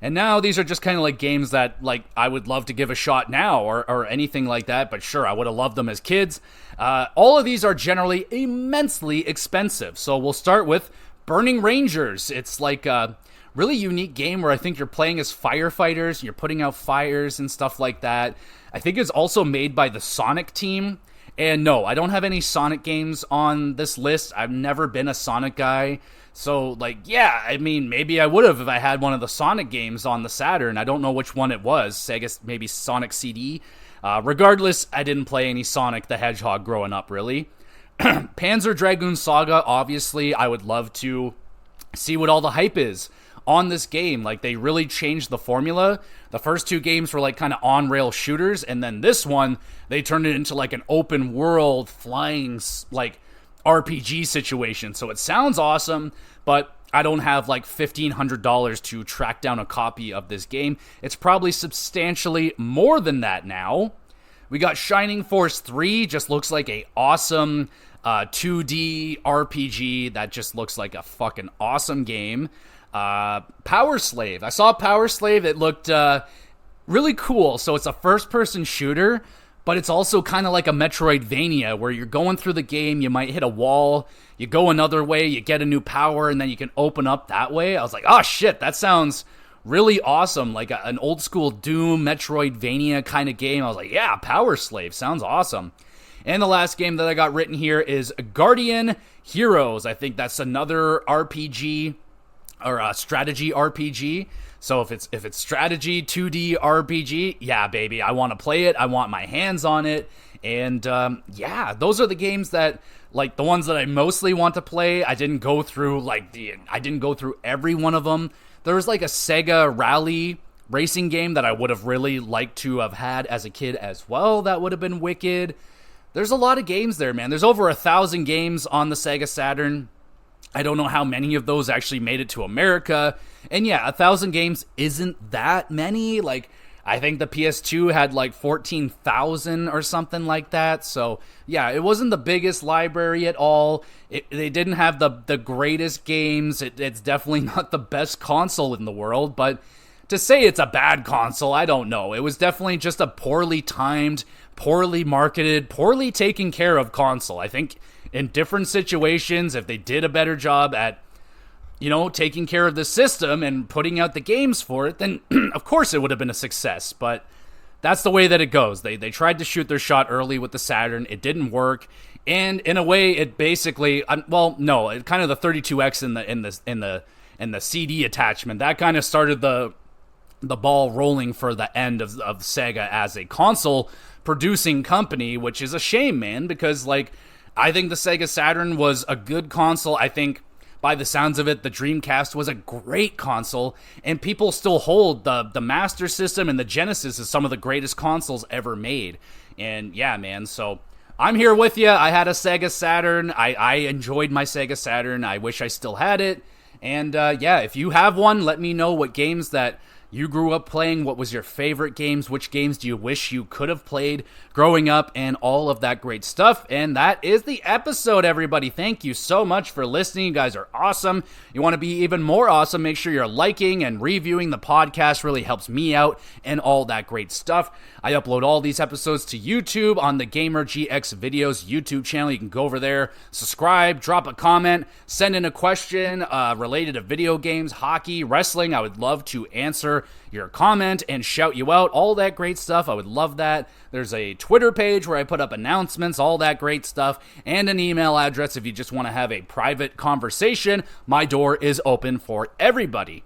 And now these are just kind of like games that, like, I would love to give a shot now or anything like that. But sure, I would have loved them as kids. All of these are generally immensely expensive. So we'll start with Burning Rangers. It's like a really unique game where I think you're playing as firefighters. You're putting out fires and stuff like that. I think it's also made by the Sonic team. And no, I don't have any Sonic games on this list. I've never been a Sonic guy. So, like, yeah, I mean, maybe I would have if I had one of the Sonic games on the Saturn. I don't know which one it was. Sega, maybe Sonic CD. Regardless, I didn't play any Sonic the Hedgehog growing up, really. Panzer Dragoon Saga, obviously, I would love to see what all the hype is on this game. Like, they really changed the formula. The first two games were, like, kind of on-rail shooters, and then this one, they turned it into, like, an open-world flying, like, RPG situation. So it sounds awesome, but I don't have like $1,500 to track down a copy of this game. It's probably substantially more than that now. We got Shining Force 3, just looks like a awesome 2D RPG that just looks like a fucking awesome game. Power Slave. I saw Power Slave. It looked really cool. So it's a first-person shooter, but it's also kind of like a Metroidvania where you're going through the game, you might hit a wall, you go another way, you get a new power, and then you can open up that way. I was like, oh shit, that sounds really awesome, like an old school Doom, Metroidvania kind of game. I was like, yeah, Power Slave sounds awesome. And the last game that I got written here is Guardian Heroes. I think that's another RPG or a strategy RPG. So if it's strategy 2D RPG, yeah, baby, I want to play it. I want my hands on it. And yeah, those are the games that, like, the ones that I mostly want to play. I didn't go through every one of them. There was like a Sega Rally racing game that I would have really liked to have had as a kid as well. That would have been wicked. There's a lot of games there, man. There's over 1,000 games on the Sega Saturn. I don't know how many of those actually made it to America. And yeah, 1,000 games isn't that many. Like, I think the PS2 had like 14,000 or something like that. So yeah, it wasn't the biggest library at all. They didn't have the greatest games. It's definitely not the best console in the world, but to say it's a bad console, I don't know. It was definitely just a poorly timed, poorly marketed, poorly taken care of console. I think in different situations, if they did a better job at, taking care of the system and putting out the games for it, then of course it would have been a success. But that's the way that it goes. They tried to shoot their shot early with the Saturn. It didn't work. And in a way, it basically, it kind of the 32X in the CD attachment, that kind of started the ball rolling for the end of Sega as a console producing company, which is a shame, man, because I think the Sega Saturn was a good console. I think by the sounds of it, the Dreamcast was a great console, and people still hold the Master System and the Genesis as some of the greatest consoles ever made. And yeah, man, so I'm here with you. I had a Sega Saturn. I enjoyed my Sega Saturn. I wish I still had it. And yeah, if you have one, let me know what games that you grew up playing. What was your favorite games? Which games do you wish you could have played growing up? And all of that great stuff. And that is the episode, everybody. Thank you so much for listening. You guys are awesome. You want to be even more awesome, make sure you're liking and reviewing the podcast. Really helps me out and all that great stuff. I upload all these episodes to YouTube on the Gamer GX Videos YouTube channel. You can go over there, subscribe, drop a comment, send in a question related to video games, hockey, wrestling. I would love to answer your comment and shout you out. All that great stuff. I would love that. There's a Twitter page where I put up announcements, all that great stuff, and an email address if you just want to have a private conversation. My door is open for everybody.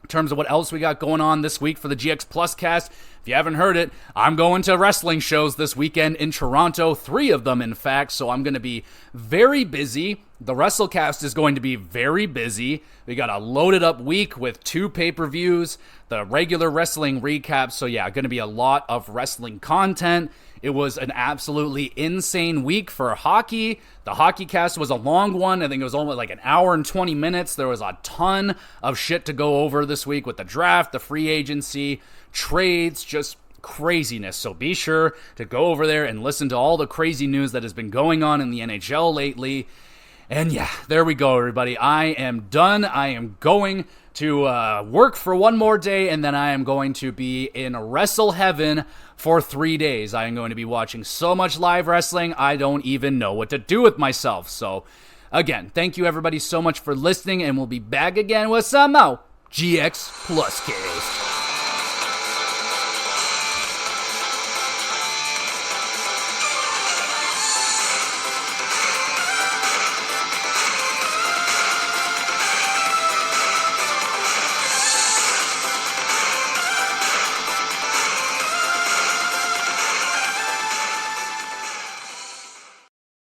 In terms of what else we got going on this week for the GX Plus cast, if you haven't heard it, I'm going to wrestling shows this weekend in Toronto, 3 of them in fact, so I'm going to be very busy. The WrestleCast is going to be very busy. We got a loaded up week with 2 pay-per-views, the regular wrestling recap, so yeah, going to be a lot of wrestling content. It was an absolutely insane week for hockey. The hockey cast was a long one. I think it was only like an hour and 20 minutes. There was a ton of shit to go over this week with the draft, the free agency, trades, just craziness. So be sure to go over there and listen to all the crazy news that has been going on in the NHL lately. And yeah, there we go, everybody. I am done. I am going to work for one more day, and then I am going to be in wrestle heaven for 3 days. I am going to be watching so much live wrestling, I don't even know what to do with myself. So, again, thank you everybody so much for listening, and we'll be back again with some more GX Plus case.